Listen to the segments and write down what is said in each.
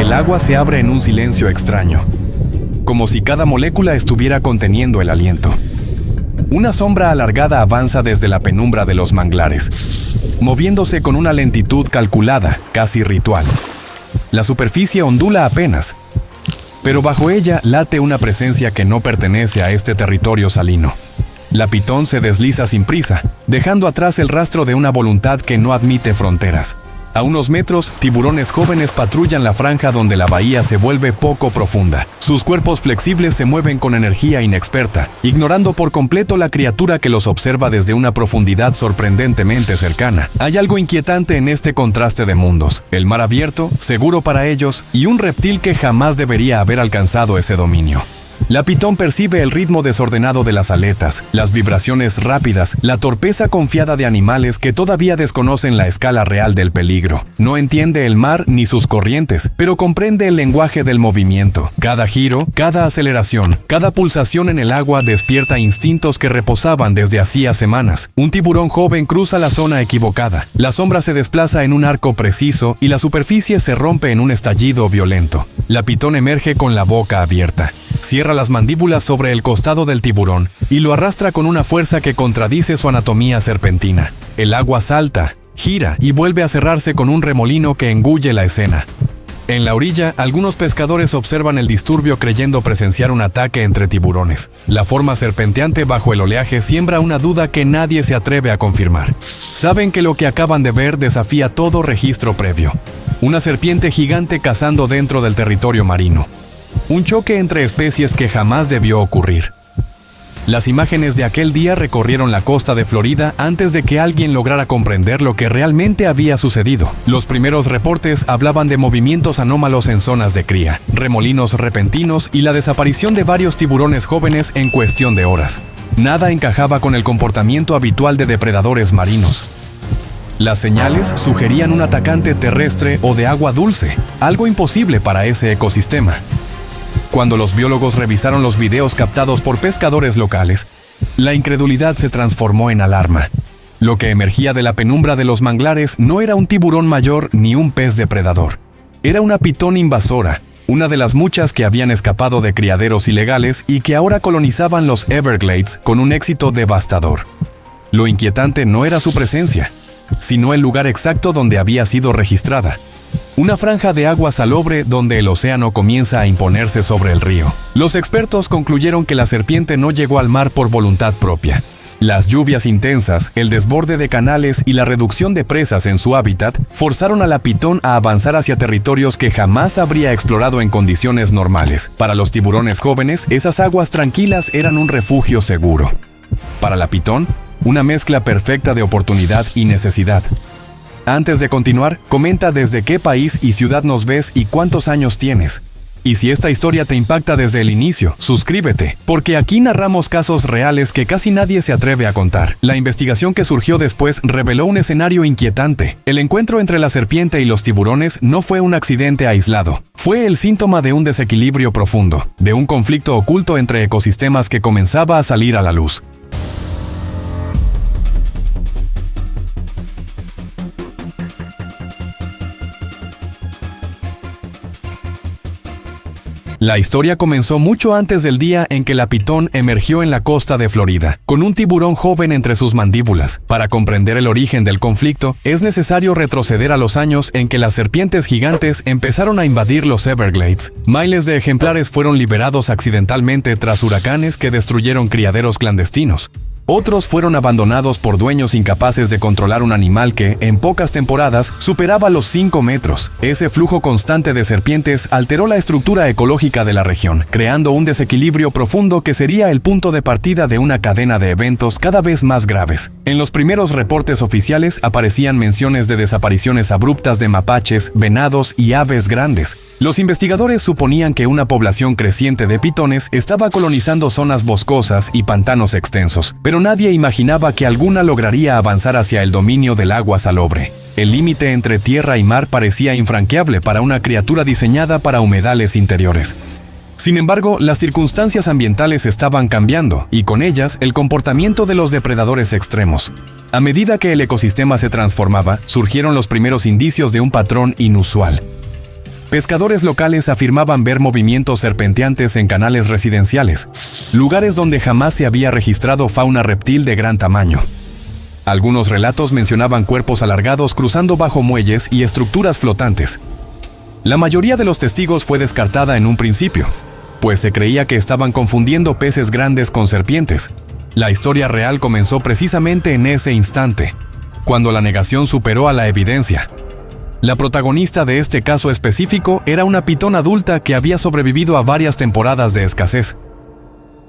El agua se abre en un silencio extraño, como si cada molécula estuviera conteniendo el aliento. Una sombra alargada avanza desde la penumbra de los manglares, moviéndose con una lentitud calculada, casi ritual. La superficie ondula apenas, pero bajo ella late una presencia que no pertenece a este territorio salino. La pitón se desliza sin prisa, dejando atrás el rastro de una voluntad que no admite fronteras. A unos metros, tiburones jóvenes patrullan la franja donde la bahía se vuelve poco profunda. Sus cuerpos flexibles se mueven con energía inexperta, ignorando por completo la criatura que los observa desde una profundidad sorprendentemente cercana. Hay algo inquietante en este contraste de mundos: el mar abierto, seguro para ellos, y un reptil que jamás debería haber alcanzado ese dominio. La pitón percibe el ritmo desordenado de las aletas, las vibraciones rápidas, la torpeza confiada de animales que todavía desconocen la escala real del peligro. No entiende el mar ni sus corrientes, pero comprende el lenguaje del movimiento. Cada giro, cada aceleración, cada pulsación en el agua despierta instintos que reposaban desde hacía semanas. Un tiburón joven cruza la zona equivocada. La sombra se desplaza en un arco preciso y la superficie se rompe en un estallido violento. La pitón emerge con la boca abierta. Cierra las mandíbulas sobre el costado del tiburón y lo arrastra con una fuerza que contradice su anatomía serpentina. El agua salta, gira y vuelve a cerrarse con un remolino que engulle la escena. En la orilla, algunos pescadores observan el disturbio creyendo presenciar un ataque entre tiburones. La forma serpenteante bajo el oleaje siembra una duda que nadie se atreve a confirmar. Saben que lo que acaban de ver desafía todo registro previo. Una serpiente gigante cazando dentro del territorio marino. Un choque entre especies que jamás debió ocurrir. Las imágenes de aquel día recorrieron la costa de Florida antes de que alguien lograra comprender lo que realmente había sucedido. Los primeros reportes hablaban de movimientos anómalos en zonas de cría, remolinos repentinos y la desaparición de varios tiburones jóvenes en cuestión de horas. Nada encajaba con el comportamiento habitual de depredadores marinos. Las señales sugerían un atacante terrestre o de agua dulce, algo imposible para ese ecosistema. Cuando los biólogos revisaron los videos captados por pescadores locales, la incredulidad se transformó en alarma. Lo que emergía de la penumbra de los manglares no era un tiburón mayor ni un pez depredador. Era una pitón invasora, una de las muchas que habían escapado de criaderos ilegales y que ahora colonizaban los Everglades con un éxito devastador. Lo inquietante no era su presencia, sino el lugar exacto donde había sido registrada. Una franja de agua salobre donde el océano comienza a imponerse sobre el río. Los expertos concluyeron que la serpiente no llegó al mar por voluntad propia. Las lluvias intensas, el desborde de canales y la reducción de presas en su hábitat forzaron a la pitón a avanzar hacia territorios que jamás habría explorado en condiciones normales. Para los tiburones jóvenes, esas aguas tranquilas eran un refugio seguro. Para la pitón, una mezcla perfecta de oportunidad y necesidad. Antes de continuar, comenta desde qué país y ciudad nos ves y cuántos años tienes. Y si esta historia te impacta desde el inicio, suscríbete, porque aquí narramos casos reales que casi nadie se atreve a contar. La investigación que surgió después reveló un escenario inquietante. El encuentro entre la serpiente y los tiburones no fue un accidente aislado. Fue el síntoma de un desequilibrio profundo, de un conflicto oculto entre ecosistemas que comenzaba a salir a la luz. La historia comenzó mucho antes del día en que la pitón emergió en la costa de Florida, con un tiburón joven entre sus mandíbulas. Para comprender el origen del conflicto, es necesario retroceder a los años en que las serpientes gigantes empezaron a invadir los Everglades. Miles de ejemplares fueron liberados accidentalmente tras huracanes que destruyeron criaderos clandestinos. Otros fueron abandonados por dueños incapaces de controlar un animal que, en pocas temporadas, superaba los 5 metros. Ese flujo constante de serpientes alteró la estructura ecológica de la región, creando un desequilibrio profundo que sería el punto de partida de una cadena de eventos cada vez más graves. En los primeros reportes oficiales aparecían menciones de desapariciones abruptas de mapaches, venados y aves grandes. Los investigadores suponían que una población creciente de pitones estaba colonizando zonas boscosas y pantanos extensos, pero nadie imaginaba que alguna lograría avanzar hacia el dominio del agua salobre. El límite entre tierra y mar parecía infranqueable para una criatura diseñada para humedales interiores. Sin embargo, las circunstancias ambientales estaban cambiando, y con ellas el comportamiento de los depredadores extremos. A medida que el ecosistema se transformaba, surgieron los primeros indicios de un patrón inusual. Pescadores locales afirmaban ver movimientos serpenteantes en canales residenciales, lugares donde jamás se había registrado fauna reptil de gran tamaño. Algunos relatos mencionaban cuerpos alargados cruzando bajo muelles y estructuras flotantes. La mayoría de los testigos fue descartada en un principio, pues se creía que estaban confundiendo peces grandes con serpientes. La historia real comenzó precisamente en ese instante, cuando la negación superó a la evidencia. La protagonista de este caso específico era una pitón adulta que había sobrevivido a varias temporadas de escasez.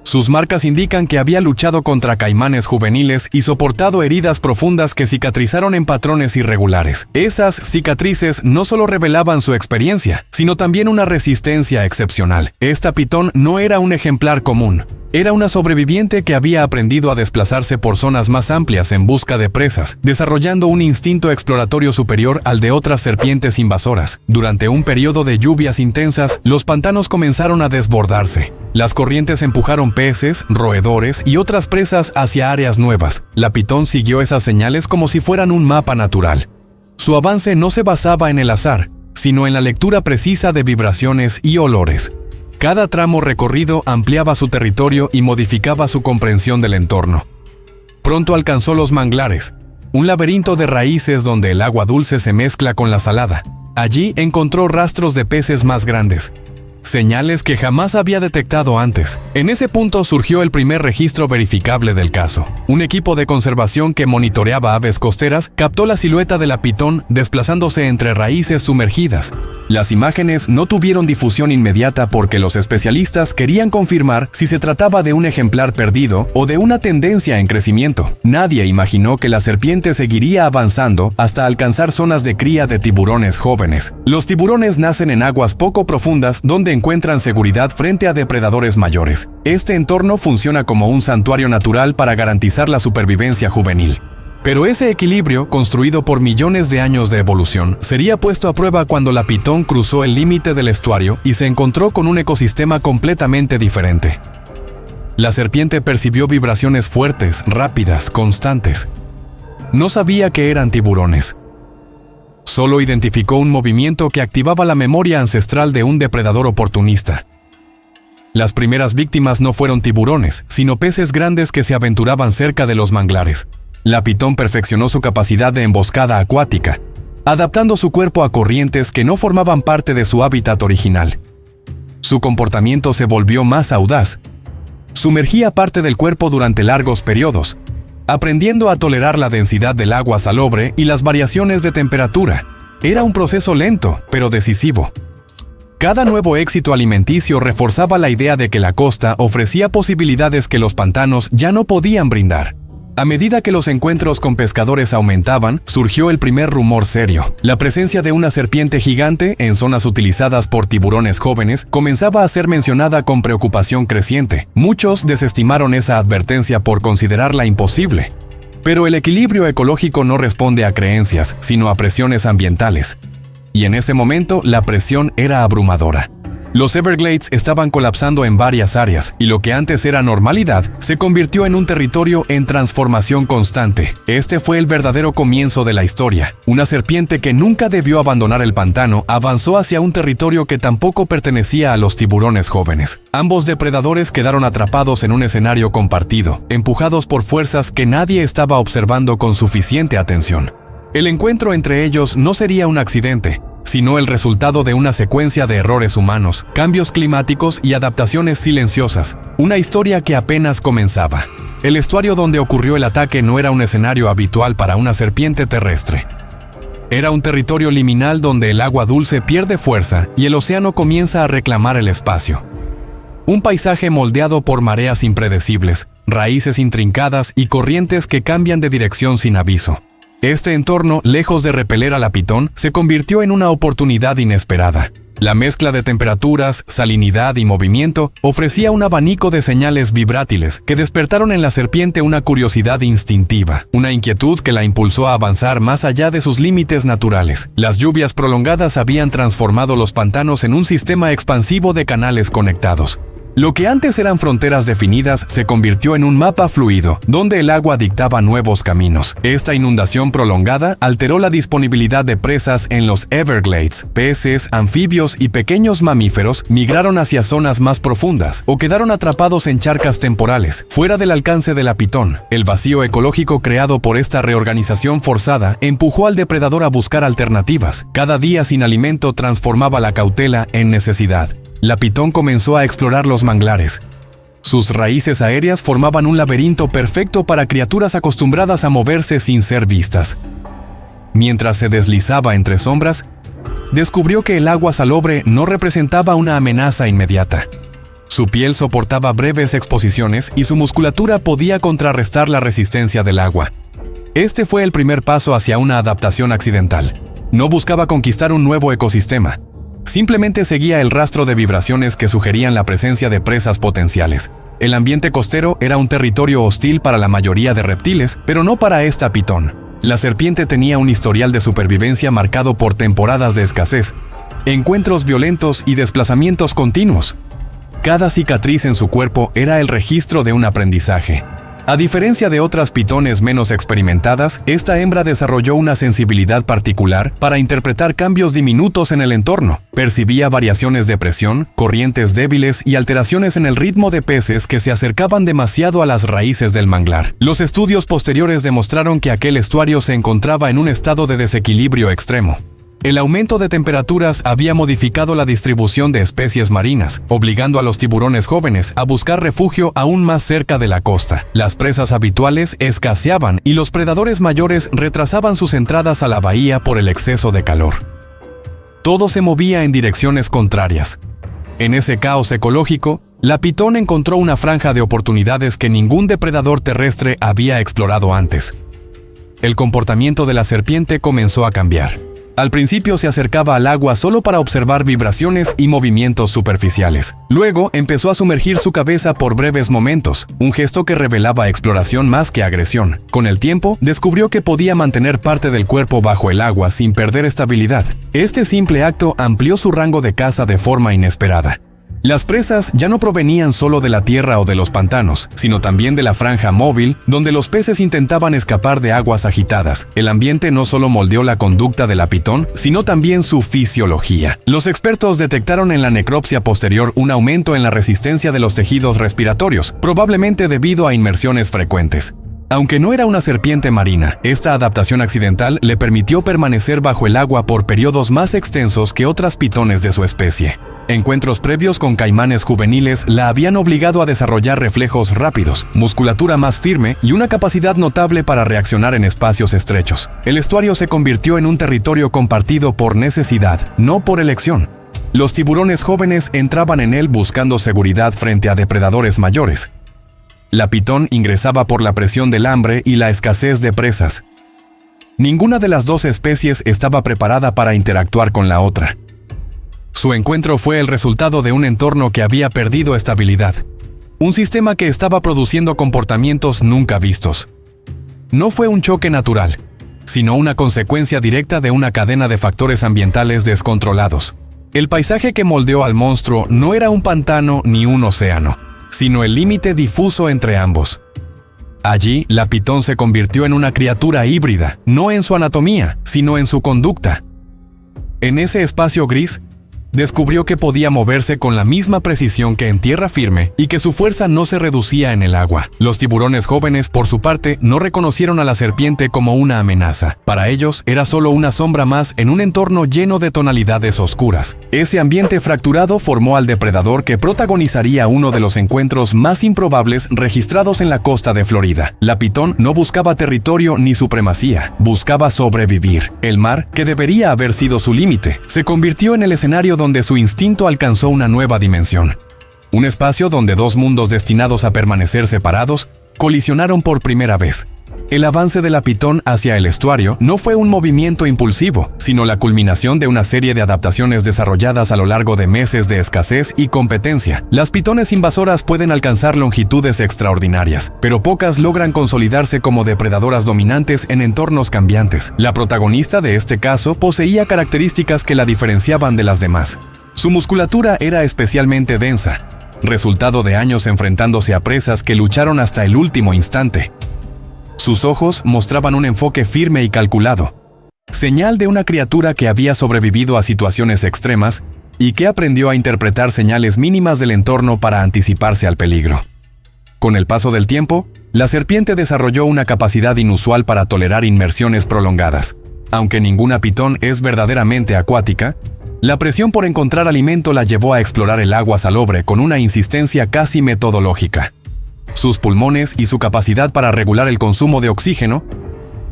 Sus marcas indican que había luchado contra caimanes juveniles y soportado heridas profundas que cicatrizaron en patrones irregulares. Esas cicatrices no solo revelaban su experiencia, sino también una resistencia excepcional. Esta pitón no era un ejemplar común. Era una sobreviviente que había aprendido a desplazarse por zonas más amplias en busca de presas, desarrollando un instinto exploratorio superior al de otras serpientes invasoras. Durante un periodo de lluvias intensas, los pantanos comenzaron a desbordarse. Las corrientes empujaron peces, roedores y otras presas hacia áreas nuevas. La pitón siguió esas señales como si fueran un mapa natural. Su avance no se basaba en el azar, sino en la lectura precisa de vibraciones y olores. Cada tramo recorrido ampliaba su territorio y modificaba su comprensión del entorno. Pronto alcanzó los manglares, un laberinto de raíces donde el agua dulce se mezcla con la salada. Allí encontró rastros de peces más grandes, señales que jamás había detectado antes. En ese punto surgió el primer registro verificable del caso. Un equipo de conservación que monitoreaba aves costeras captó la silueta de la pitón desplazándose entre raíces sumergidas. Las imágenes no tuvieron difusión inmediata porque los especialistas querían confirmar si se trataba de un ejemplar perdido o de una tendencia en crecimiento. Nadie imaginó que la serpiente seguiría avanzando hasta alcanzar zonas de cría de tiburones jóvenes. Los tiburones nacen en aguas poco profundas donde encuentran seguridad frente a depredadores mayores. Este entorno funciona como un santuario natural para garantizar la supervivencia juvenil. Pero ese equilibrio, construido por millones de años de evolución, sería puesto a prueba cuando la pitón cruzó el límite del estuario y se encontró con un ecosistema completamente diferente. La serpiente percibió vibraciones fuertes, rápidas, constantes. No sabía que eran tiburones. Solo identificó un movimiento que activaba la memoria ancestral de un depredador oportunista. Las primeras víctimas no fueron tiburones, sino peces grandes que se aventuraban cerca de los manglares. La pitón perfeccionó su capacidad de emboscada acuática, adaptando su cuerpo a corrientes que no formaban parte de su hábitat original. Su comportamiento se volvió más audaz. Sumergía parte del cuerpo durante largos periodos, aprendiendo a tolerar la densidad del agua salobre y las variaciones de temperatura. Era un proceso lento, pero decisivo. Cada nuevo éxito alimenticio reforzaba la idea de que la costa ofrecía posibilidades que los pantanos ya no podían brindar. A medida que los encuentros con pescadores aumentaban, surgió el primer rumor serio. La presencia de una serpiente gigante en zonas utilizadas por tiburones jóvenes comenzaba a ser mencionada con preocupación creciente. Muchos desestimaron esa advertencia por considerarla imposible. Pero el equilibrio ecológico no responde a creencias, sino a presiones ambientales. Y en ese momento, la presión era abrumadora. Los Everglades estaban colapsando en varias áreas, y lo que antes era normalidad se convirtió en un territorio en transformación constante. Este fue el verdadero comienzo de la historia. Una serpiente que nunca debió abandonar el pantano avanzó hacia un territorio que tampoco pertenecía a los tiburones jóvenes. Ambos depredadores quedaron atrapados en un escenario compartido, empujados por fuerzas que nadie estaba observando con suficiente atención. El encuentro entre ellos no sería un accidente, sino el resultado de una secuencia de errores humanos, cambios climáticos y adaptaciones silenciosas, una historia que apenas comenzaba. El estuario donde ocurrió el ataque no era un escenario habitual para una serpiente terrestre. Era un territorio liminal donde el agua dulce pierde fuerza y el océano comienza a reclamar el espacio. Un paisaje moldeado por mareas impredecibles, raíces intrincadas y corrientes que cambian de dirección sin aviso. Este entorno, lejos de repeler a la pitón, se convirtió en una oportunidad inesperada. La mezcla de temperaturas, salinidad y movimiento ofrecía un abanico de señales vibrátiles que despertaron en la serpiente una curiosidad instintiva, una inquietud que la impulsó a avanzar más allá de sus límites naturales. Las lluvias prolongadas habían transformado los pantanos en un sistema expansivo de canales conectados. Lo que antes eran fronteras definidas se convirtió en un mapa fluido, donde el agua dictaba nuevos caminos. Esta inundación prolongada alteró la disponibilidad de presas en los Everglades. Peces, anfibios y pequeños mamíferos migraron hacia zonas más profundas o quedaron atrapados en charcas temporales, fuera del alcance de la pitón. El vacío ecológico creado por esta reorganización forzada empujó al depredador a buscar alternativas. Cada día sin alimento transformaba la cautela en necesidad. La pitón comenzó a explorar los manglares. Sus raíces aéreas formaban un laberinto perfecto para criaturas acostumbradas a moverse sin ser vistas. Mientras se deslizaba entre sombras, descubrió que el agua salobre no representaba una amenaza inmediata. Su piel soportaba breves exposiciones y su musculatura podía contrarrestar la resistencia del agua. Este fue el primer paso hacia una adaptación accidental. No buscaba conquistar un nuevo ecosistema. Simplemente seguía el rastro de vibraciones que sugerían la presencia de presas potenciales. El ambiente costero era un territorio hostil para la mayoría de reptiles, pero no para esta pitón. La serpiente tenía un historial de supervivencia marcado por temporadas de escasez, encuentros violentos y desplazamientos continuos. Cada cicatriz en su cuerpo era el registro de un aprendizaje. A diferencia de otras pitones menos experimentadas, esta hembra desarrolló una sensibilidad particular para interpretar cambios diminutos en el entorno. Percibía variaciones de presión, corrientes débiles y alteraciones en el ritmo de peces que se acercaban demasiado a las raíces del manglar. Los estudios posteriores demostraron que aquel estuario se encontraba en un estado de desequilibrio extremo. El aumento de temperaturas había modificado la distribución de especies marinas, obligando a los tiburones jóvenes a buscar refugio aún más cerca de la costa. Las presas habituales escaseaban y los predadores mayores retrasaban sus entradas a la bahía por el exceso de calor. Todo se movía en direcciones contrarias. En ese caos ecológico, la pitón encontró una franja de oportunidades que ningún depredador terrestre había explorado antes. El comportamiento de la serpiente comenzó a cambiar. Al principio se acercaba al agua solo para observar vibraciones y movimientos superficiales. Luego empezó a sumergir su cabeza por breves momentos, un gesto que revelaba exploración más que agresión. Con el tiempo, descubrió que podía mantener parte del cuerpo bajo el agua sin perder estabilidad. Este simple acto amplió su rango de caza de forma inesperada. Las presas ya no provenían solo de la tierra o de los pantanos, sino también de la franja móvil, donde los peces intentaban escapar de aguas agitadas. El ambiente no solo moldeó la conducta de la pitón, sino también su fisiología. Los expertos detectaron en la necropsia posterior un aumento en la resistencia de los tejidos respiratorios, probablemente debido a inmersiones frecuentes. Aunque no era una serpiente marina, esta adaptación accidental le permitió permanecer bajo el agua por periodos más extensos que otras pitones de su especie. Encuentros previos con caimanes juveniles la habían obligado a desarrollar reflejos rápidos, musculatura más firme y una capacidad notable para reaccionar en espacios estrechos. El estuario se convirtió en un territorio compartido por necesidad, no por elección. Los tiburones jóvenes entraban en él buscando seguridad frente a depredadores mayores. La pitón ingresaba por la presión del hambre y la escasez de presas. Ninguna de las dos especies estaba preparada para interactuar con la otra. Su encuentro fue el resultado de un entorno que había perdido estabilidad, un sistema que estaba produciendo comportamientos nunca vistos. No fue un choque natural, sino una consecuencia directa de una cadena de factores ambientales descontrolados. El paisaje que moldeó al monstruo no era un pantano ni un océano, sino el límite difuso entre ambos. Allí, la pitón se convirtió en una criatura híbrida, no en su anatomía, sino en su conducta. En ese espacio gris, descubrió que podía moverse con la misma precisión que en tierra firme y que su fuerza no se reducía en el agua. Los tiburones jóvenes, por su parte, no reconocieron a la serpiente como una amenaza. Para ellos, era solo una sombra más en un entorno lleno de tonalidades oscuras. Ese ambiente fracturado formó al depredador que protagonizaría uno de los encuentros más improbables registrados en la costa de Florida. La pitón no buscaba territorio ni supremacía, buscaba sobrevivir. El mar, que debería haber sido su límite, se convirtió en el escenario donde su instinto alcanzó una nueva dimensión. Un espacio donde dos mundos destinados a permanecer separados colisionaron por primera vez. El avance de la pitón hacia el estuario no fue un movimiento impulsivo, sino la culminación de una serie de adaptaciones desarrolladas a lo largo de meses de escasez y competencia. Las pitones invasoras pueden alcanzar longitudes extraordinarias, pero pocas logran consolidarse como depredadoras dominantes en entornos cambiantes. La protagonista de este caso poseía características que la diferenciaban de las demás. Su musculatura era especialmente densa, resultado de años enfrentándose a presas que lucharon hasta el último instante. Sus ojos mostraban un enfoque firme y calculado, señal de una criatura que había sobrevivido a situaciones extremas y que aprendió a interpretar señales mínimas del entorno para anticiparse al peligro. Con el paso del tiempo, la serpiente desarrolló una capacidad inusual para tolerar inmersiones prolongadas. Aunque ninguna pitón es verdaderamente acuática, la presión por encontrar alimento la llevó a explorar el agua salobre con una insistencia casi metodológica. Sus pulmones y su capacidad para regular el consumo de oxígeno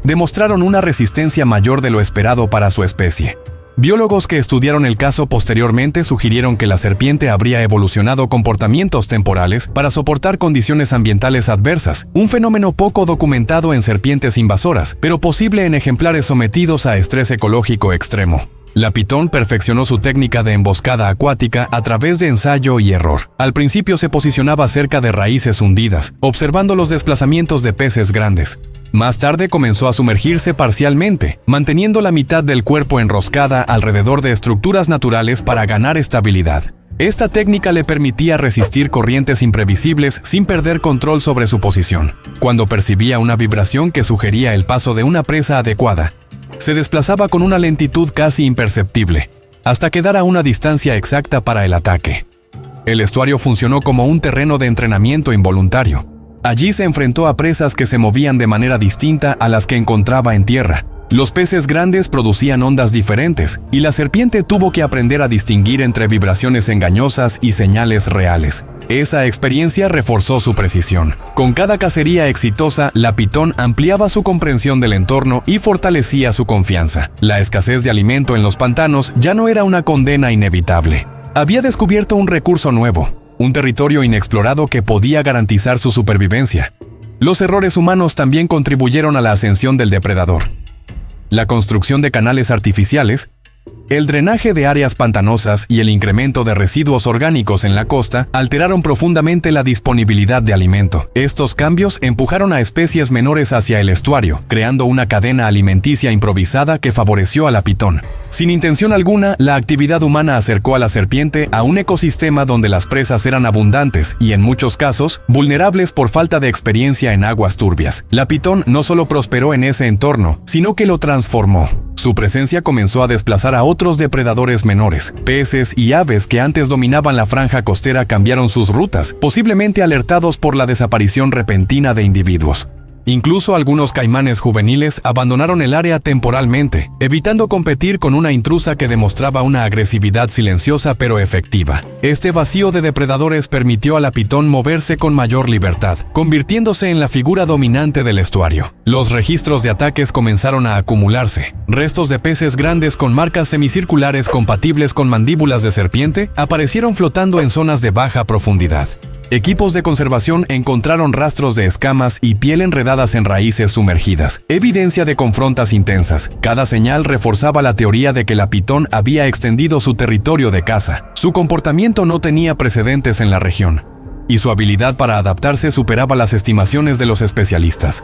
demostraron una resistencia mayor de lo esperado para su especie. Biólogos que estudiaron el caso posteriormente sugirieron que la serpiente habría evolucionado comportamientos temporales para soportar condiciones ambientales adversas, un fenómeno poco documentado en serpientes invasoras, pero posible en ejemplares sometidos a estrés ecológico extremo. La pitón perfeccionó su técnica de emboscada acuática a través de ensayo y error. Al principio se posicionaba cerca de raíces hundidas, observando los desplazamientos de peces grandes. Más tarde comenzó a sumergirse parcialmente, manteniendo la mitad del cuerpo enroscada alrededor de estructuras naturales para ganar estabilidad. Esta técnica le permitía resistir corrientes imprevisibles sin perder control sobre su posición. Cuando percibía una vibración que sugería el paso de una presa adecuada, se desplazaba con una lentitud casi imperceptible, hasta quedar a una distancia exacta para el ataque. El estuario funcionó como un terreno de entrenamiento involuntario. Allí se enfrentó a presas que se movían de manera distinta a las que encontraba en tierra. Los peces grandes producían ondas diferentes, y la serpiente tuvo que aprender a distinguir entre vibraciones engañosas y señales reales. Esa experiencia reforzó su precisión. Con cada cacería exitosa, la pitón ampliaba su comprensión del entorno y fortalecía su confianza. La escasez de alimento en los pantanos ya no era una condena inevitable. Había descubierto un recurso nuevo, un territorio inexplorado que podía garantizar su supervivencia. Los errores humanos también contribuyeron a la ascensión del depredador. La construcción de canales artificiales, el drenaje de áreas pantanosas y el incremento de residuos orgánicos en la costa alteraron profundamente la disponibilidad de alimento. Estos cambios empujaron a especies menores hacia el estuario, creando una cadena alimenticia improvisada que favoreció a la pitón. Sin intención alguna, la actividad humana acercó a la serpiente a un ecosistema donde las presas eran abundantes y, en muchos casos, vulnerables por falta de experiencia en aguas turbias. La pitón no solo prosperó en ese entorno, sino que lo transformó. Su presencia comenzó a desplazar a otros depredadores menores. Peces y aves que antes dominaban la franja costera cambiaron sus rutas, posiblemente alertados por la desaparición repentina de individuos. Incluso algunos caimanes juveniles abandonaron el área temporalmente, evitando competir con una intrusa que demostraba una agresividad silenciosa pero efectiva. Este vacío de depredadores permitió a la pitón moverse con mayor libertad, convirtiéndose en la figura dominante del estuario. Los registros de ataques comenzaron a acumularse. Restos de peces grandes con marcas semicirculares compatibles con mandíbulas de serpiente aparecieron flotando en zonas de baja profundidad. Equipos de conservación encontraron rastros de escamas y piel enredadas en raíces sumergidas, evidencia de confrontas intensas. Cada señal reforzaba la teoría de que la pitón había extendido su territorio de caza. Su comportamiento no tenía precedentes en la región, y su habilidad para adaptarse superaba las estimaciones de los especialistas.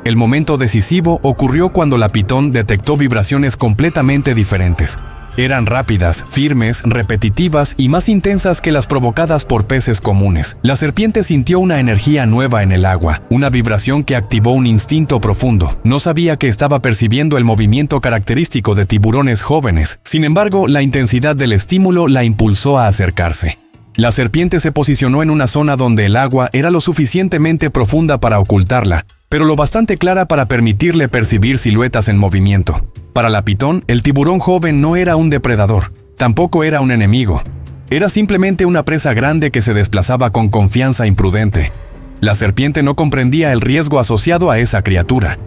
El momento decisivo ocurrió cuando la pitón detectó vibraciones completamente diferentes. Eran rápidas, firmes, repetitivas y más intensas que las provocadas por peces comunes. La serpiente sintió una energía nueva en el agua, una vibración que activó un instinto profundo. No sabía que estaba percibiendo el movimiento característico de tiburones jóvenes. Sin embargo, la intensidad del estímulo la impulsó a acercarse. La serpiente se posicionó en una zona donde el agua era lo suficientemente profunda para ocultarla, pero lo bastante clara para permitirle percibir siluetas en movimiento. Para la pitón, el tiburón joven no era un depredador, tampoco era un enemigo. Era simplemente una presa grande que se desplazaba con confianza imprudente. La serpiente no comprendía el riesgo asociado a esa criatura.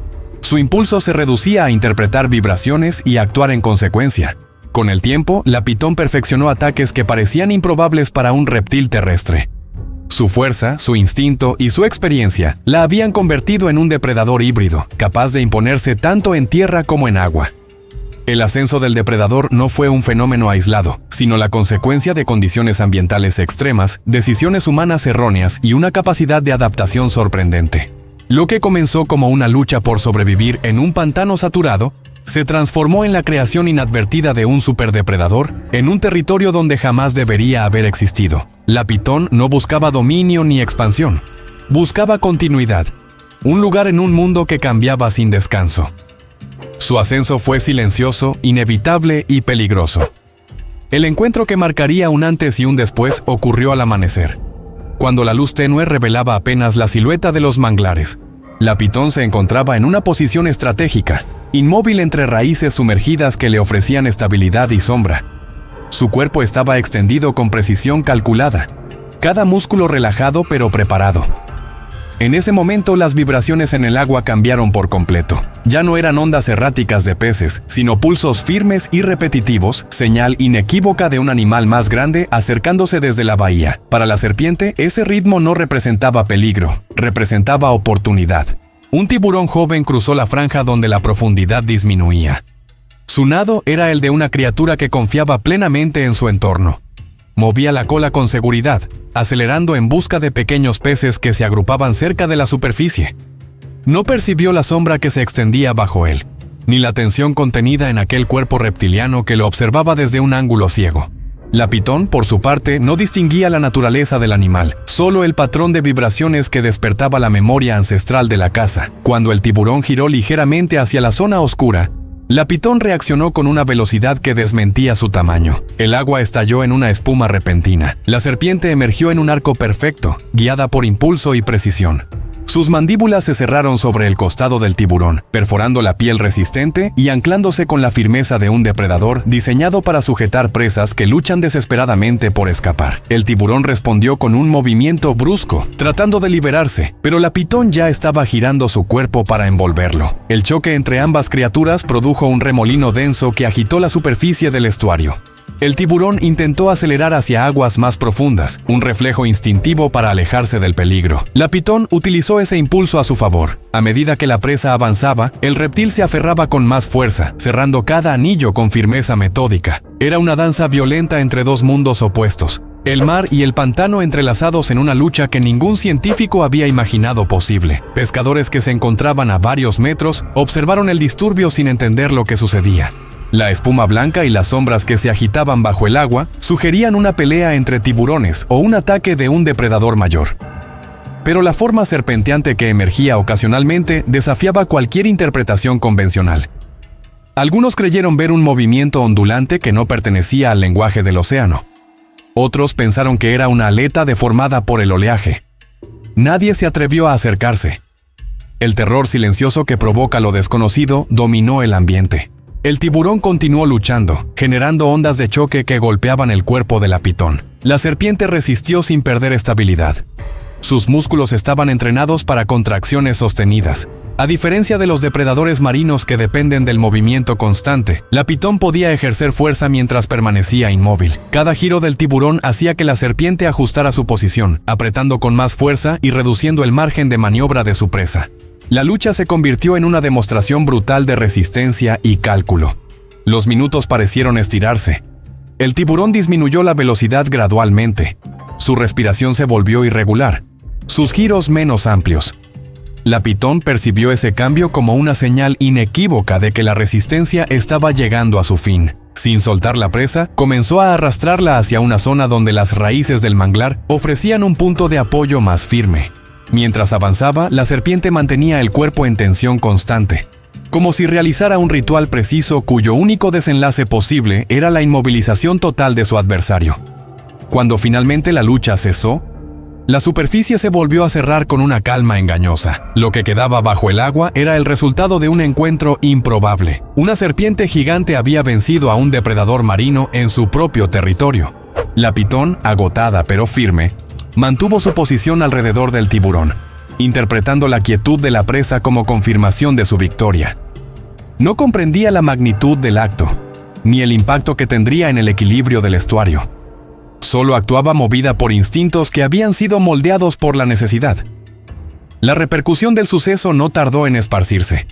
Su impulso se reducía a interpretar vibraciones y actuar en consecuencia. Con el tiempo, la pitón perfeccionó ataques que parecían improbables para un reptil terrestre. Su fuerza, su instinto y su experiencia la habían convertido en un depredador híbrido, capaz de imponerse tanto en tierra como en agua. El ascenso del depredador no fue un fenómeno aislado, sino la consecuencia de condiciones ambientales extremas, decisiones humanas erróneas y una capacidad de adaptación sorprendente. Lo que comenzó como una lucha por sobrevivir en un pantano saturado, se transformó en la creación inadvertida de un superdepredador en un territorio donde jamás debería haber existido. La pitón no buscaba dominio ni expansión. Buscaba continuidad, un lugar en un mundo que cambiaba sin descanso. Su ascenso fue silencioso, inevitable y peligroso. El encuentro que marcaría un antes y un después ocurrió al amanecer, cuando la luz tenue revelaba apenas la silueta de los manglares. La pitón se encontraba en una posición estratégica, inmóvil entre raíces sumergidas que le ofrecían estabilidad y sombra. Su cuerpo estaba extendido con precisión calculada, cada músculo relajado pero preparado. En ese momento las vibraciones en el agua cambiaron por completo. Ya no eran ondas erráticas de peces, sino pulsos firmes y repetitivos, señal inequívoca de un animal más grande acercándose desde la bahía. Para la serpiente, ese ritmo no representaba peligro, representaba oportunidad. Un tiburón joven cruzó la franja donde la profundidad disminuía. Su nado era el de una criatura que confiaba plenamente en su entorno. Movía la cola con seguridad, acelerando en busca de pequeños peces que se agrupaban cerca de la superficie. No percibió la sombra que se extendía bajo él, ni la tensión contenida en aquel cuerpo reptiliano que lo observaba desde un ángulo ciego. La pitón, por su parte, no distinguía la naturaleza del animal, solo el patrón de vibraciones que despertaba la memoria ancestral de la caza. Cuando el tiburón giró ligeramente hacia la zona oscura, la pitón reaccionó con una velocidad que desmentía su tamaño. El agua estalló en una espuma repentina. La serpiente emergió en un arco perfecto, guiada por impulso y precisión. Sus mandíbulas se cerraron sobre el costado del tiburón, perforando la piel resistente y anclándose con la firmeza de un depredador diseñado para sujetar presas que luchan desesperadamente por escapar. El tiburón respondió con un movimiento brusco, tratando de liberarse, pero la pitón ya estaba girando su cuerpo para envolverlo. El choque entre ambas criaturas produjo un remolino denso que agitó la superficie del estuario. El tiburón intentó acelerar hacia aguas más profundas, un reflejo instintivo para alejarse del peligro. La pitón utilizó ese impulso a su favor. A medida que la presa avanzaba, el reptil se aferraba con más fuerza, cerrando cada anillo con firmeza metódica. Era una danza violenta entre dos mundos opuestos, el mar y el pantano entrelazados en una lucha que ningún científico había imaginado posible. Pescadores que se encontraban a varios metros observaron el disturbio sin entender lo que sucedía. La espuma blanca y las sombras que se agitaban bajo el agua sugerían una pelea entre tiburones o un ataque de un depredador mayor. Pero la forma serpenteante que emergía ocasionalmente desafiaba cualquier interpretación convencional. Algunos creyeron ver un movimiento ondulante que no pertenecía al lenguaje del océano. Otros pensaron que era una aleta deformada por el oleaje. Nadie se atrevió a acercarse. El terror silencioso que provoca lo desconocido dominó el ambiente. El tiburón continuó luchando, generando ondas de choque que golpeaban el cuerpo de la pitón. La serpiente resistió sin perder estabilidad. Sus músculos estaban entrenados para contracciones sostenidas. A diferencia de los depredadores marinos que dependen del movimiento constante, la pitón podía ejercer fuerza mientras permanecía inmóvil. Cada giro del tiburón hacía que la serpiente ajustara su posición, apretando con más fuerza y reduciendo el margen de maniobra de su presa. La lucha se convirtió en una demostración brutal de resistencia y cálculo. Los minutos parecieron estirarse. El tiburón disminuyó la velocidad gradualmente. Su respiración se volvió irregular, sus giros menos amplios. La pitón percibió ese cambio como una señal inequívoca de que la resistencia estaba llegando a su fin. Sin soltar la presa, comenzó a arrastrarla hacia una zona donde las raíces del manglar ofrecían un punto de apoyo más firme. Mientras avanzaba, la serpiente mantenía el cuerpo en tensión constante, como si realizara un ritual preciso cuyo único desenlace posible era la inmovilización total de su adversario. Cuando finalmente la lucha cesó, la superficie se volvió a cerrar con una calma engañosa. Lo que quedaba bajo el agua era el resultado de un encuentro improbable. Una serpiente gigante había vencido a un depredador marino en su propio territorio. La pitón, agotada pero firme, mantuvo su posición alrededor del tiburón, interpretando la quietud de la presa como confirmación de su victoria. No comprendía la magnitud del acto, ni el impacto que tendría en el equilibrio del estuario. Solo actuaba movida por instintos que habían sido moldeados por la necesidad. La repercusión del suceso no tardó en esparcirse.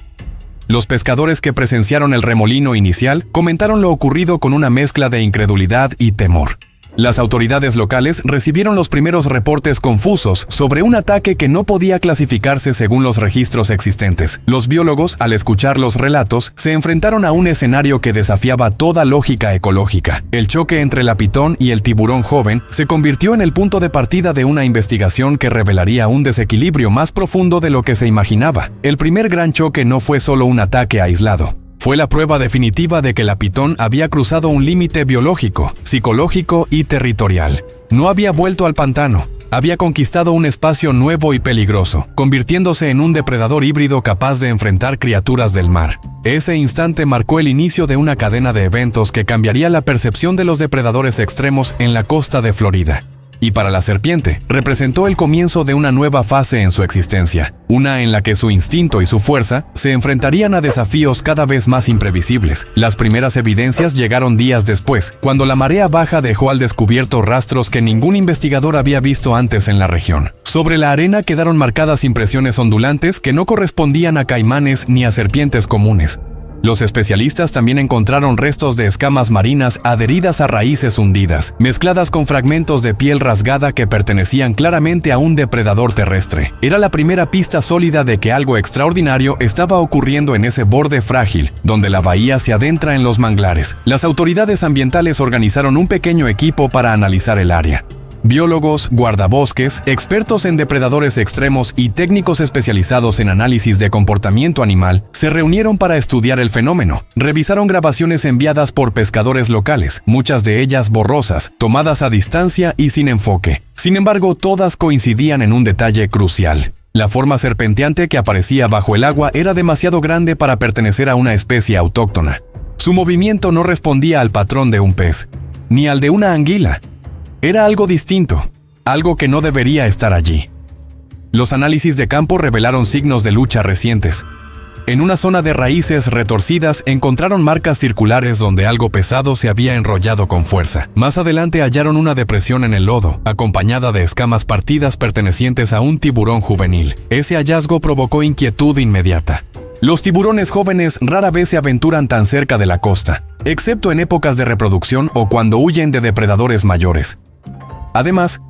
Los pescadores que presenciaron el remolino inicial comentaron lo ocurrido con una mezcla de incredulidad y temor. Las autoridades locales recibieron los primeros reportes confusos sobre un ataque que no podía clasificarse según los registros existentes. Los biólogos, al escuchar los relatos, se enfrentaron a un escenario que desafiaba toda lógica ecológica. El choque entre la pitón y el tiburón joven se convirtió en el punto de partida de una investigación que revelaría un desequilibrio más profundo de lo que se imaginaba. El primer gran choque no fue solo un ataque aislado. Fue la prueba definitiva de que la pitón había cruzado un límite biológico, psicológico y territorial. No había vuelto al pantano, había conquistado un espacio nuevo y peligroso, convirtiéndose en un depredador híbrido capaz de enfrentar criaturas del mar. Ese instante marcó el inicio de una cadena de eventos que cambiaría la percepción de los depredadores extremos en la costa de Florida. Y para la serpiente, representó el comienzo de una nueva fase en su existencia, una en la que su instinto y su fuerza se enfrentarían a desafíos cada vez más imprevisibles. Las primeras evidencias llegaron días después, cuando la marea baja dejó al descubierto rastros que ningún investigador había visto antes en la región. Sobre la arena quedaron marcadas impresiones ondulantes que no correspondían a caimanes ni a serpientes comunes. Los especialistas también encontraron restos de escamas marinas adheridas a raíces hundidas, mezcladas con fragmentos de piel rasgada que pertenecían claramente a un depredador terrestre. Era la primera pista sólida de que algo extraordinario estaba ocurriendo en ese borde frágil, donde la bahía se adentra en los manglares. Las autoridades ambientales organizaron un pequeño equipo para analizar el área. Biólogos, guardabosques, expertos en depredadores extremos y técnicos especializados en análisis de comportamiento animal se reunieron para estudiar el fenómeno. Revisaron grabaciones enviadas por pescadores locales, muchas de ellas borrosas, tomadas a distancia y sin enfoque. Sin embargo, todas coincidían en un detalle crucial. La forma serpenteante que aparecía bajo el agua era demasiado grande para pertenecer a una especie autóctona. Su movimiento no respondía al patrón de un pez, ni al de una anguila. Era algo distinto, algo que no debería estar allí. Los análisis de campo revelaron signos de lucha recientes. En una zona de raíces retorcidas encontraron marcas circulares donde algo pesado se había enrollado con fuerza. Más adelante hallaron una depresión en el lodo, acompañada de escamas partidas pertenecientes a un tiburón juvenil. Ese hallazgo provocó inquietud inmediata. Los tiburones jóvenes rara vez se aventuran tan cerca de la costa, excepto en épocas de reproducción o cuando huyen de depredadores mayores. Además,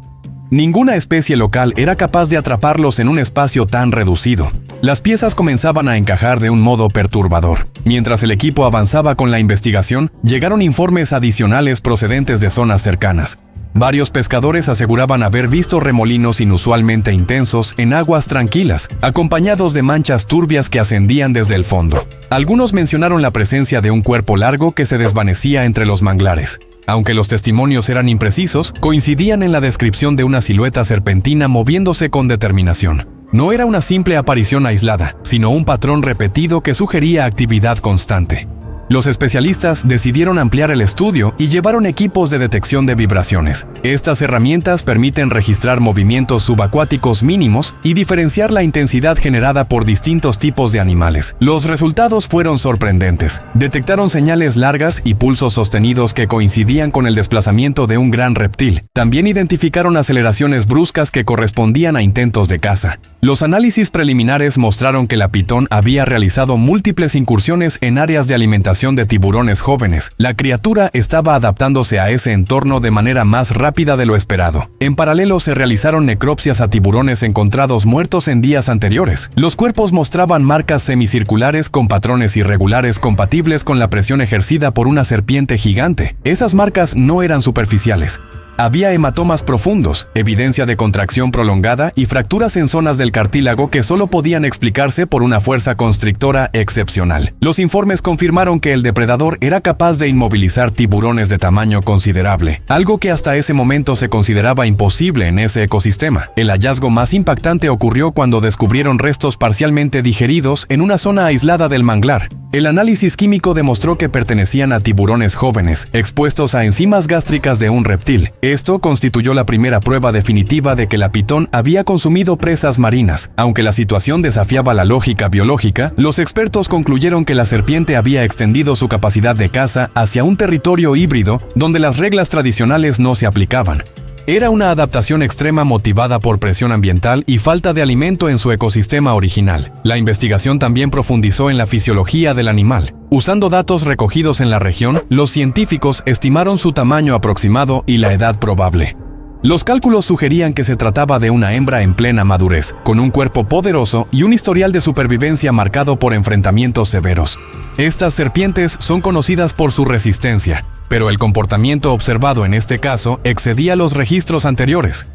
ninguna especie local era capaz de atraparlos en un espacio tan reducido. Las piezas comenzaban a encajar de un modo perturbador. Mientras el equipo avanzaba con la investigación, llegaron informes adicionales procedentes de zonas cercanas. Varios pescadores aseguraban haber visto remolinos inusualmente intensos en aguas tranquilas, acompañados de manchas turbias que ascendían desde el fondo. Algunos mencionaron la presencia de un cuerpo largo que se desvanecía entre los manglares. Aunque los testimonios eran imprecisos, coincidían en la descripción de una silueta serpentina moviéndose con determinación. No era una simple aparición aislada, sino un patrón repetido que sugería actividad constante. Los especialistas decidieron ampliar el estudio y llevaron equipos de detección de vibraciones. Estas herramientas permiten registrar movimientos subacuáticos mínimos y diferenciar la intensidad generada por distintos tipos de animales. Los resultados fueron sorprendentes. Detectaron señales largas y pulsos sostenidos que coincidían con el desplazamiento de un gran reptil. También identificaron aceleraciones bruscas que correspondían a intentos de caza. Los análisis preliminares mostraron que la pitón había realizado múltiples incursiones en áreas de alimentación de tiburones jóvenes. La criatura estaba adaptándose a ese entorno de manera más rápida de lo esperado. En paralelo se realizaron necropsias a tiburones encontrados muertos en días anteriores. Los cuerpos mostraban marcas semicirculares con patrones irregulares compatibles con la presión ejercida por una serpiente gigante. Esas marcas no eran superficiales. Había hematomas profundos, evidencia de contracción prolongada y fracturas en zonas del cartílago que solo podían explicarse por una fuerza constrictora excepcional. Los informes confirmaron que el depredador era capaz de inmovilizar tiburones de tamaño considerable, algo que hasta ese momento se consideraba imposible en ese ecosistema. El hallazgo más impactante ocurrió cuando descubrieron restos parcialmente digeridos en una zona aislada del manglar. El análisis químico demostró que pertenecían a tiburones jóvenes, expuestos a enzimas gástricas de un reptil. Esto constituyó la primera prueba definitiva de que la pitón había consumido presas marinas. Aunque la situación desafiaba la lógica biológica, los expertos concluyeron que la serpiente había extendido su capacidad de caza hacia un territorio híbrido donde las reglas tradicionales no se aplicaban. Era una adaptación extrema motivada por presión ambiental y falta de alimento en su ecosistema original. La investigación también profundizó en la fisiología del animal. Usando datos recogidos en la región, los científicos estimaron su tamaño aproximado y la edad probable. Los cálculos sugerían que se trataba de una hembra en plena madurez, con un cuerpo poderoso y un historial de supervivencia marcado por enfrentamientos severos. Estas serpientes son conocidas por su resistencia, pero el comportamiento observado en este caso excedía los registros anteriores.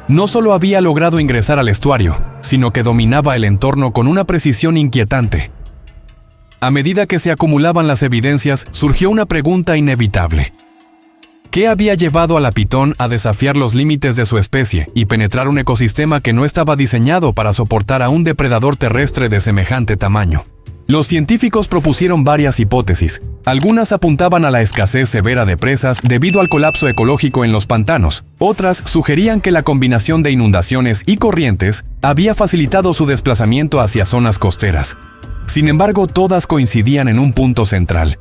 No solo había logrado ingresar al estuario, sino que dominaba el entorno con una precisión inquietante. A medida que se acumulaban las evidencias, surgió una pregunta inevitable. ¿Qué había llevado a la pitón a desafiar los límites de su especie y penetrar un ecosistema que no estaba diseñado para soportar a un depredador terrestre de semejante tamaño? Los científicos propusieron varias hipótesis. Algunas apuntaban a la escasez severa de presas debido al colapso ecológico en los pantanos. Otras sugerían que la combinación de inundaciones y corrientes había facilitado su desplazamiento hacia zonas costeras. Sin embargo, todas coincidían en un punto central.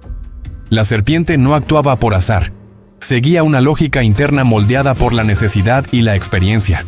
La serpiente no actuaba por azar. Seguía una lógica interna moldeada por la necesidad y la experiencia.